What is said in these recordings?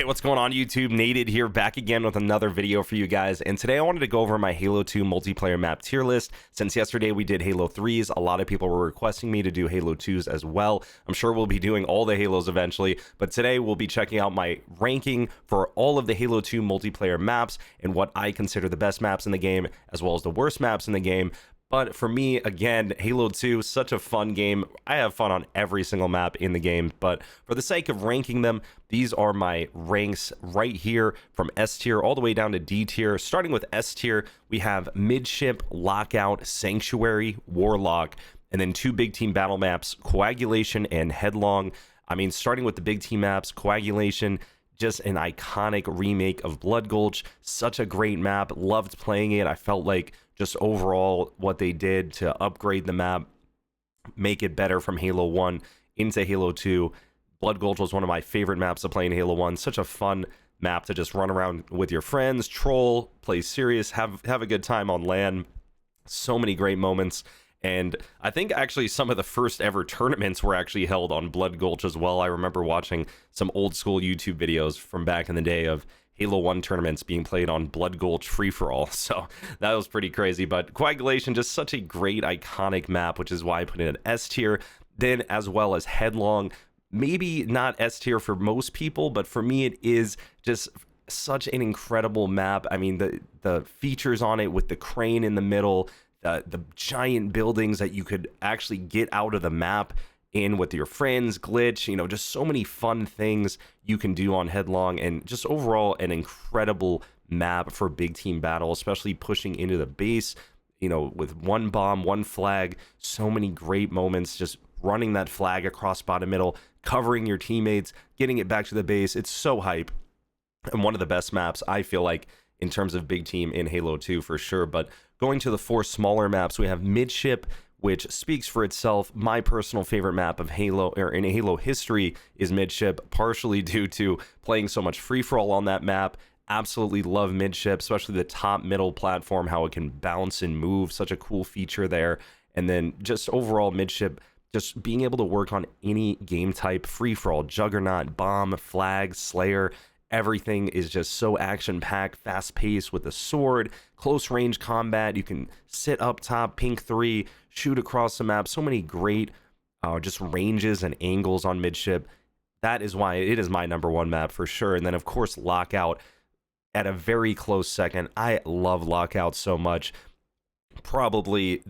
Hey, what's going on YouTube? Naded here, back again with another video for you guys. And today I wanted to go over my Halo 2 multiplayer map tier list. Since yesterday we did Halo 3s, a lot of people were requesting me to do Halo 2s as well. I'm sure we'll be doing all the Halos eventually, but today we'll be checking out my ranking for all of the Halo 2 multiplayer maps and what I consider the best maps in the game, as well as the worst maps in the game. But for me, again, Halo 2, such a fun game. I have fun on every single map in the game, but for the sake of ranking them, these are my ranks right here from S tier all the way down to D tier. Starting with S tier, we have Midship, Lockout, Sanctuary, Warlock, and then two big team battle maps, Coagulation and Headlong. I mean, starting with the big team maps, Coagulation, just an iconic remake of Blood Gulch. Such a great map. Loved playing it. I felt like just overall what they did to upgrade the map, make it better from Halo 1 into Halo 2. Blood Gulch was one of my favorite maps to play in Halo 1. Such a fun map to just run around with your friends, troll, play serious, have a good time on LAN. So many great moments. And I think actually some of the first ever tournaments were actually held on Blood Gulch as well. I remember watching some old school YouTube videos from back in the day of Halo 1 tournaments being played on Blood Gulch free-for-all, so that was pretty crazy. But Coagulation, just such a great iconic map, which is why I put it in S tier. Then as well as Headlong, maybe not S tier for most people, but for me it is just such an incredible map. I mean, the features on it with the crane in the middle, the giant buildings that you could actually get out of the map in with your friends, glitch, you know, just so many fun things you can do on Headlong, and just overall an incredible map for big team battle, especially pushing into the base, you know, with one bomb, one flag, so many great moments, just running that flag across bottom middle, covering your teammates, getting it back to the base. It's so hype, and one of the best maps I feel like in terms of big team in Halo 2 for sure. But going to the four smaller maps, we have Midship, which speaks for itself. My personal favorite map of Halo, or in Halo history, is Midship, partially due to playing so much free-for-all on that map. Absolutely love Midship, especially the top middle platform, how it can bounce and move, such a cool feature there. And then just overall Midship, just being able to work on any game type, free-for-all, Juggernaut, Bomb, Flag, Slayer. Everything is just so action-packed, fast-paced with the sword, close-range combat. You can sit up top, pink 3, shoot across the map. So many great just ranges and angles on Midship. That is why it is my #1 map for sure. And then, of course, Lockout at a very close second. I love Lockout so much. Probably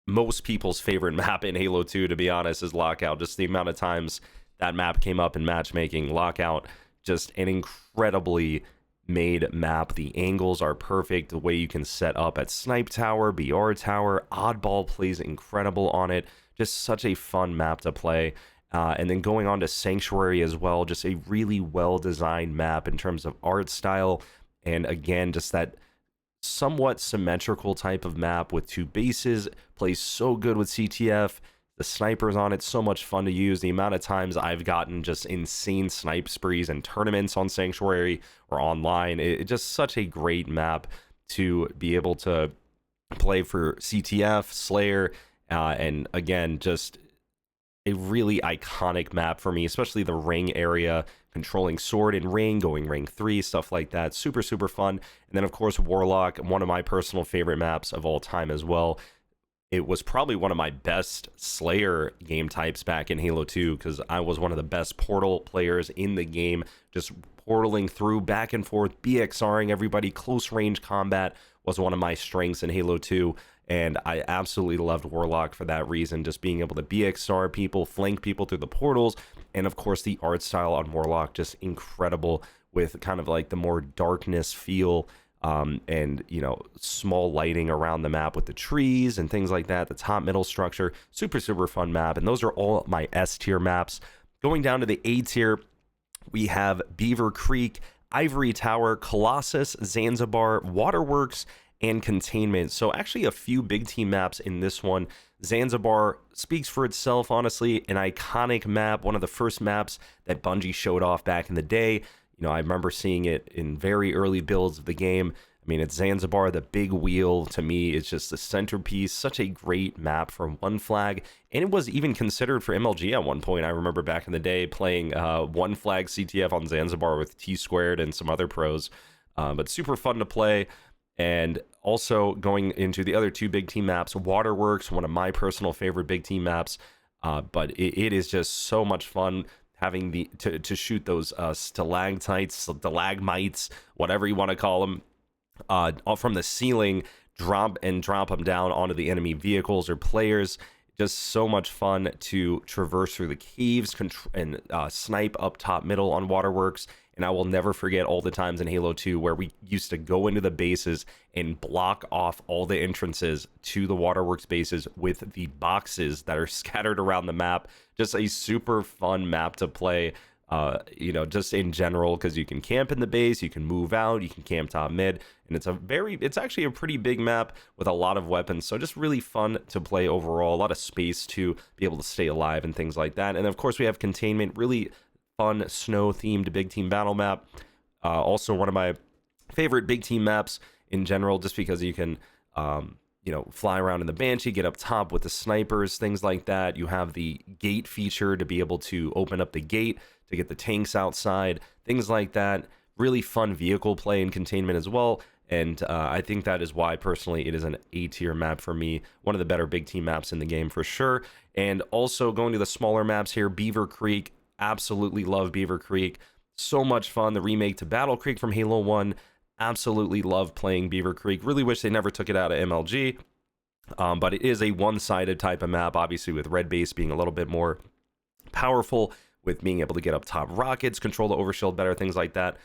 most people's favorite map in Halo 2, to be honest, is Lockout. Just the amount of times that map came up in matchmaking. Lockout, just an incredibly made map. The angles are perfect. The way you can set up at Snipe Tower, BR Tower, Oddball plays incredible on it. Just such a fun map to play. And then going on to Sanctuary as well, just a really well-designed map in terms of art style. And again, just that somewhat symmetrical type of map with two bases. Plays so good with CTF. The snipers on it, so much fun to use. The amount of times I've gotten just insane snipe sprees and tournaments on Sanctuary or online. It's just such a great map to be able to play for CTF, Slayer, and again, just a really iconic map for me, especially the ring area, controlling sword and ring, going ring 3, stuff like that. Super, super fun. And then, of course, Warlock, one of my personal favorite maps of all time as well. It was probably one of my best Slayer game types back in Halo 2, because I was one of the best portal players in the game, just portaling through back and forth, BXRing everybody. Close range combat was one of my strengths in Halo 2, and I absolutely loved Warlock for that reason, just being able to BXR people, flank people through the portals, and of course the art style on Warlock, just incredible with kind of like the more darkness feel. And, you know, small lighting around the map with the trees and things like that. The top middle structure, super, super fun map. And those are all my S tier maps. Going down to the A tier, we have Beaver Creek, Ivory Tower, Colossus, Zanzibar, Waterworks, and Containment. So actually a few big team maps in this one. Zanzibar speaks for itself, honestly. An iconic map, one of the first maps that Bungie showed off back in the day. You know, I remember seeing it in very early builds of the game. I mean, it's Zanzibar, the big wheel to me is just the centerpiece. Such a great map for One Flag. And it was even considered for MLG at one point. I remember back in the day playing One Flag CTF on Zanzibar with T Squared and some other pros. But super fun to play. And also going into the other two big team maps, Waterworks, one of my personal favorite big team maps. But it is just so much fun having to shoot those stalagmites, whatever you want to call them, from the ceiling, drop them down onto the enemy vehicles or players. Just so much fun to traverse through the caves and snipe up top middle on Waterworks. And I will never forget all the times in Halo 2 where we used to go into the bases and block off all the entrances to the Waterworks bases with the boxes that are scattered around the map. Just a super fun map to play, just in general, because you can camp in the base, you can move out, you can camp top mid, and it's actually a pretty big map with a lot of weapons. So just really fun to play overall, a lot of space to be able to stay alive and things like that. And of course we have containment, really fun snow themed big team battle map. Also one of my favorite big team maps in general, just because you can fly around in the Banshee, get up top with the snipers, things like that. You have the gate feature to be able to open up the gate to get the tanks outside, things like that. Really fun vehicle play and containment as well. And I think that is why personally it is an A tier map for me, one of the better big team maps in the game for sure. And also going to the smaller maps here, Beaver Creek. Absolutely love Beaver Creek. So much fun. The remake to Battle Creek from Halo 1. Absolutely love playing Beaver Creek. Really wish they never took it out of MLG. But it is a one-sided type of map, obviously with red base being a little bit more powerful, with being able to get up top rockets, control the overshield better, things like that.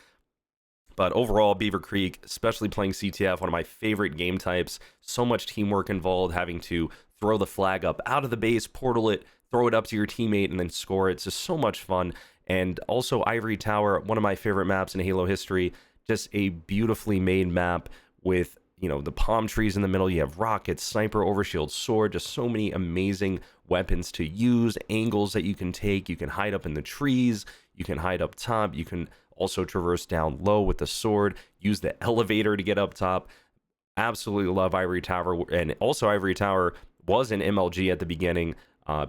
But overall, Beaver Creek, especially playing CTF, one of my favorite game types. So much teamwork involved, having to throw the flag up out of the base, portal it, throw it up to your teammate, and then score it. It's just so much fun. And also Ivory Tower, one of my favorite maps in Halo history. Just a beautifully made map with, the palm trees in the middle. You have rockets, sniper, overshield, sword, just so many amazing weapons to use, angles that you can take. You can hide up in the trees, you can hide up top, you can also traverse down low with the sword, use the elevator to get up top. Absolutely love Ivory Tower. And also Ivory Tower was in MLG at the beginning,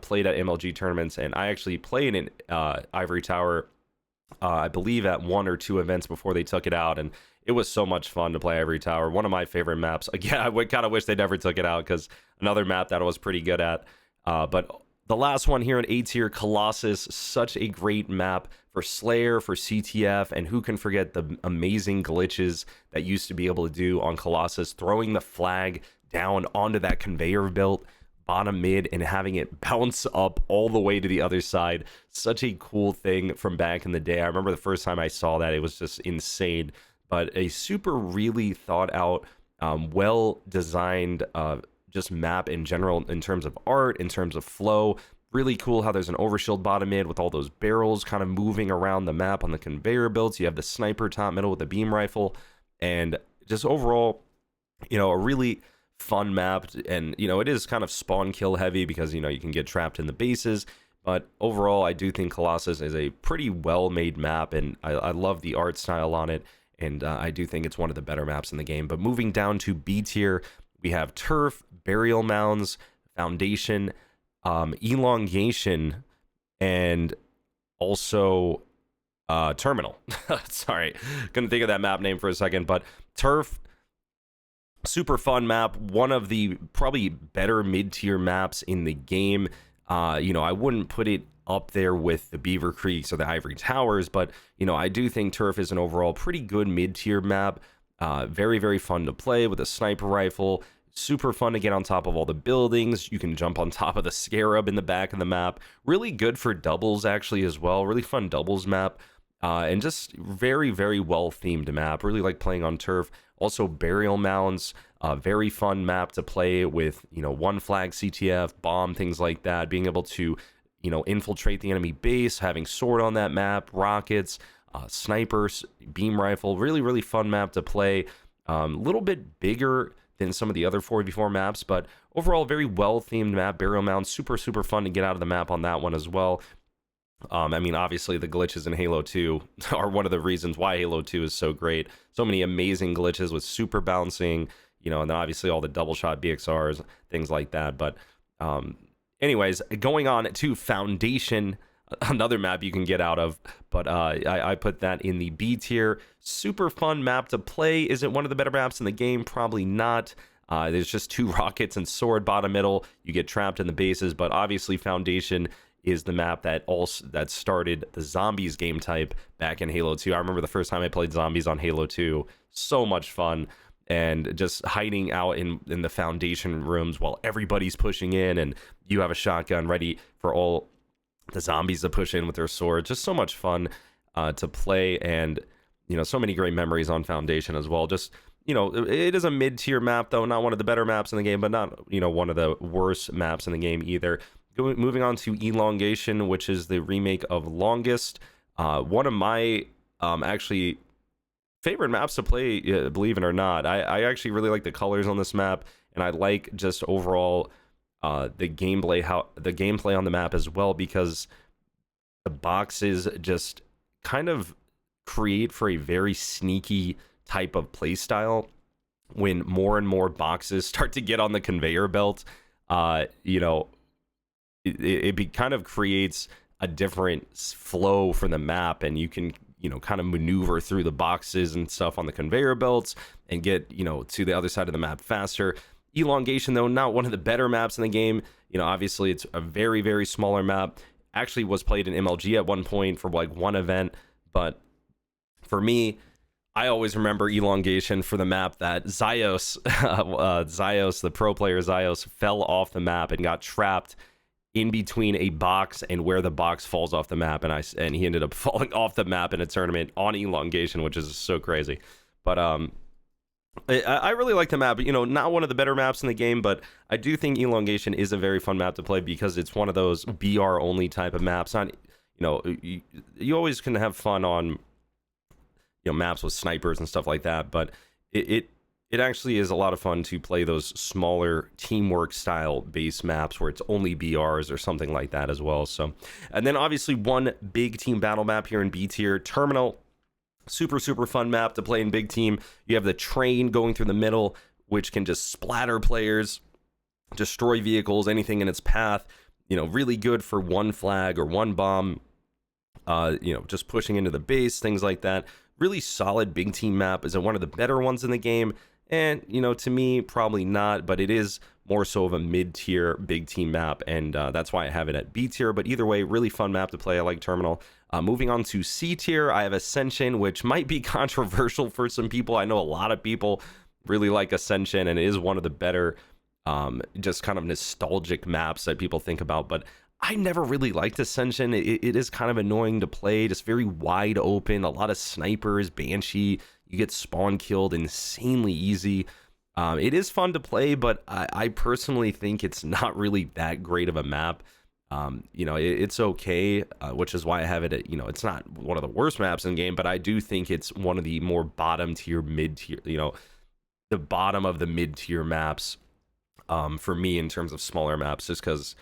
played at MLG tournaments, and I actually played in Ivory Tower, I believe at one or two events before they took it out, and it was so much fun to play Ivory Tower. One of my favorite maps. Again, I would kind of wish they never took it out, because another map that I was pretty good at. But the last one here in A tier, Colossus, such a great map for Slayer, for CTF, and who can forget the amazing glitches that used to be able to do on Colossus, throwing the flag down onto that conveyor belt, bottom mid, and having it bounce up all the way to the other side. Such a cool thing from back in the day. I remember the first time I saw that, it was just insane. But a super really thought out, well designed just map in general, in terms of art, in terms of flow. Really cool how there's an overshield bottom mid with all those barrels kind of moving around the map on the conveyor belts. You have the sniper top middle with the beam rifle, and just overall, a really fun map. And it is kind of spawn kill heavy, because you can get trapped in the bases. But overall, I do think Colossus is a pretty well made map, and I love the art style on it. And I do think it's one of the better maps in the game. But moving down to B tier, we have Turf, Burial Mounds, Foundation, Elongation, and also Terminal. Sorry, couldn't think of that map name for a second. But Turf, super fun map. One of the probably better mid-tier maps in the game. I wouldn't put it up there with the Beaver Creeks or the Ivory Towers, but I do think Turf is an overall pretty good mid-tier map. Very, very fun to play with a sniper rifle. Super fun to get on top of all the buildings. You can jump on top of the Scarab in the back of the map. Really good for doubles actually as well. Really fun doubles map. And just very, very well themed map. Really like playing on Turf. Also Burial Mounds, very fun map to play with, One Flag, CTF, bomb, things like that. Being able to infiltrate the enemy base, having sword on that map, rockets, snipers, beam rifle. Really, really fun map to play. Little bit bigger than some of the other 4v4 maps, but overall very well themed map. Burial Mound, super, super fun to get out of the map on that one as well. I mean, obviously the glitches in Halo 2 are one of the reasons why Halo 2 is so great. So many amazing glitches with super bouncing, and then obviously all the double shot BXRs, things like that. But anyways, going on to Foundation, another map you can get out of, but I put that in the B tier. Super fun map to play. Is it one of the better maps in the game? Probably not. There's just 2 rockets and sword bottom middle. You get trapped in the bases, but obviously Foundation is the map that started the zombies game type back in Halo 2. I remember the first time I played zombies on Halo 2. So much fun. And just hiding out in the Foundation rooms while everybody's pushing in, and you have a shotgun ready for all the zombies to push in with their swords. Just so much fun to play, and so many great memories on Foundation as well. Just it is a mid-tier map, though, not one of the better maps in the game, but not one of the worst maps in the game either. Moving on to Elongation, which is the remake of Longest. One of my actually favorite maps to play, believe it or not. I actually really like the colors on this map, and I like just overall the gameplay on the map as well, because the boxes just kind of create for a very sneaky type of play style. When more and more boxes start to get on the conveyor belt, it kind of creates a different flow for the map, and you can kind of maneuver through the boxes and stuff on the conveyor belts and get to the other side of the map faster. Elongation, though, not one of the better maps in the game. Obviously it's a very, very smaller map. Actually was played in MLG at one point for like one event, but for me, I always remember Elongation for the map that Zyos, the pro player Zyos, fell off the map and got trapped in between a box and where the box falls off the map, and he ended up falling off the map in a tournament on Elongation, which is so crazy. But I really like the map. Not one of the better maps in the game, but I do think Elongation is a very fun map to play because it's one of those BR only type of maps. Not you always can have fun on maps with snipers and stuff like that, but it actually is a lot of fun to play those smaller teamwork style base maps where it's only BRs or something like that as well. So, and then obviously one big team battle map here in B tier, Terminal. Super fun map to play in big team. You have the train going through the middle, which can just splatter players, destroy vehicles, anything in its path. Really good for one flag or one bomb. Just pushing into the base, things like that. Really solid big team map. Is it one of the better ones in the game? And, to me, probably not, but it is more so of a mid-tier big team map, and that's why I have it at B tier. But either way, really fun map to play. I like Terminal. Moving on to C tier, I have Ascension, which might be controversial for some people. I know a lot of people really like Ascension, and it is one of the better just kind of nostalgic maps that people think about, but I never really liked Ascension. It is kind of annoying to play, just very wide open, a lot of snipers, Banshee. You get spawn killed insanely easy. It is fun to play, but I personally think it's not really that great of a map. It's okay, which is why I have it at, it's not one of the worst maps in the game, but I do think it's one of the more bottom tier, mid tier, the bottom of the mid tier maps for me in terms of smaller maps, just because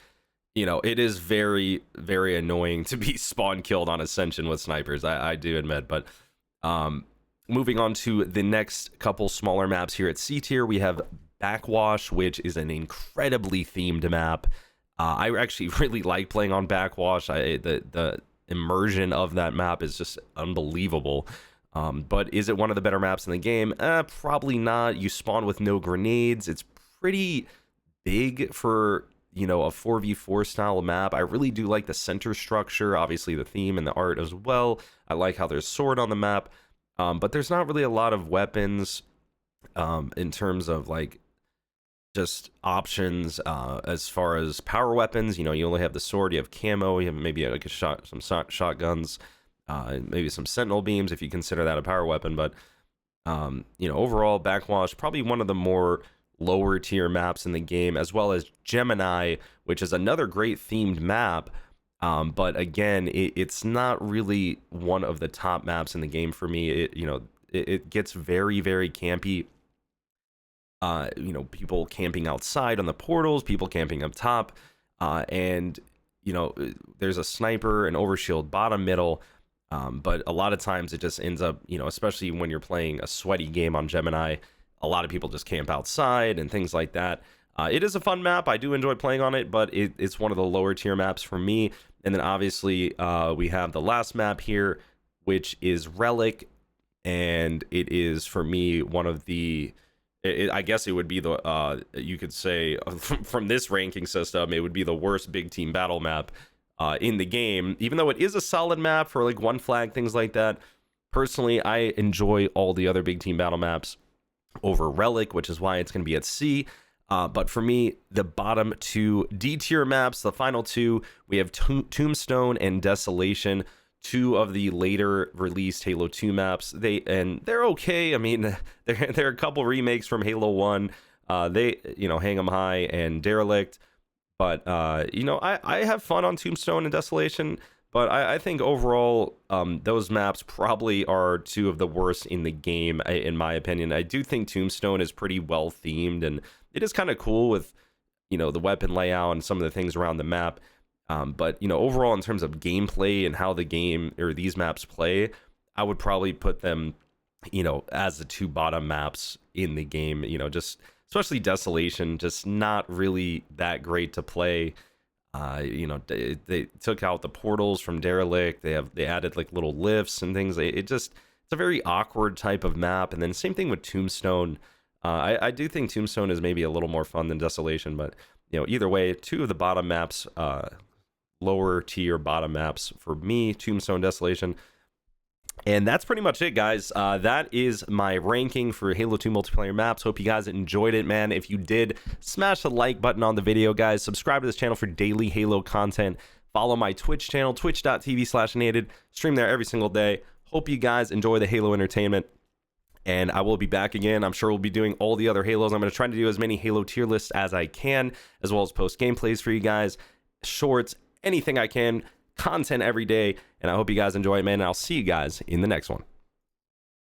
it is very, very annoying to be spawn killed on Ascension with snipers. I do admit, but moving on to the next couple smaller maps here at C tier, we have Backwash, which is an incredibly themed map. I actually really like playing on Backwash. The immersion of that map is just unbelievable. But is it one of the better maps in the game? Probably not. You spawn with no grenades. It's pretty big for a 4v4 style map. I really do like the center structure, obviously the theme and the art as well. I like how there's sword on the map, but there's not really a lot of weapons in terms of like just options as far as power weapons. You only have the sword, you have camo, you have maybe like some shotguns, maybe some sentinel beams if you consider that a power weapon. But overall, Backwash probably one of the more lower tier maps in the game, as well as Gemini, which is another great themed map, but again, it's not really one of the top maps in the game for me. It gets very, very campy. People camping outside on the portals, people camping up top, and you know, there's a sniper, an overshield, bottom, middle. But a lot of times it just ends up, you know, especially when you're playing a sweaty game on Gemini, a lot of people just camp outside and things like that. It is a fun map. I do enjoy playing on it, but it's one of the lower tier maps for me. And then obviously we have the last map here, which is Relic. And it is, for me, one of the... I guess it would be the, you could say, from this ranking system, it would be the worst big team battle map in the game, even though it is a solid map for like one flag, things like that. Personally, I enjoy all the other big team battle maps over Relic, which is why it's going to be at C. But for me, the bottom two D tier maps, the final two, we have Tombstone and Desolation, two of the later released Halo 2 maps. They're okay. I mean, there are a couple remakes from Halo 1. They, you know, Hang 'em High and Derelict. But, you know, I have fun on Tombstone and Desolation. But I think overall, those maps probably are two of the worst in the game, in my opinion. I do think Tombstone is pretty well themed, and it is kind of cool with, you know, the weapon layout and some of the things around the map. But, you know, overall, in terms of gameplay and how the game or these maps play, I would probably put them, you know, as the two bottom maps in the game. You know, just especially Desolation, just not really that great to play. You know, they took out the portals from Derelict. They added like little lifts and things. It's a very awkward type of map. And then same thing with Tombstone. I do think Tombstone is maybe a little more fun than Desolation, but, you know, either way, two of the bottom maps, lower tier bottom maps for me, Tombstone, Desolation. And that's pretty much it, guys. That is my ranking for Halo 2 multiplayer maps. Hope you guys enjoyed it, man. If you did, smash the like button on the video, guys. Subscribe to this channel for daily Halo content. Follow my Twitch channel, twitch.tv/Naded. Stream there every single day. Hope you guys enjoy the Halo entertainment. And I will be back again. I'm sure we'll be doing all the other Halos. I'm going to try to do as many Halo tier lists as I can, as well as post gameplays for you guys, shorts, anything I can, content every day. And I hope you guys enjoy it, man. And I'll see you guys in the next one.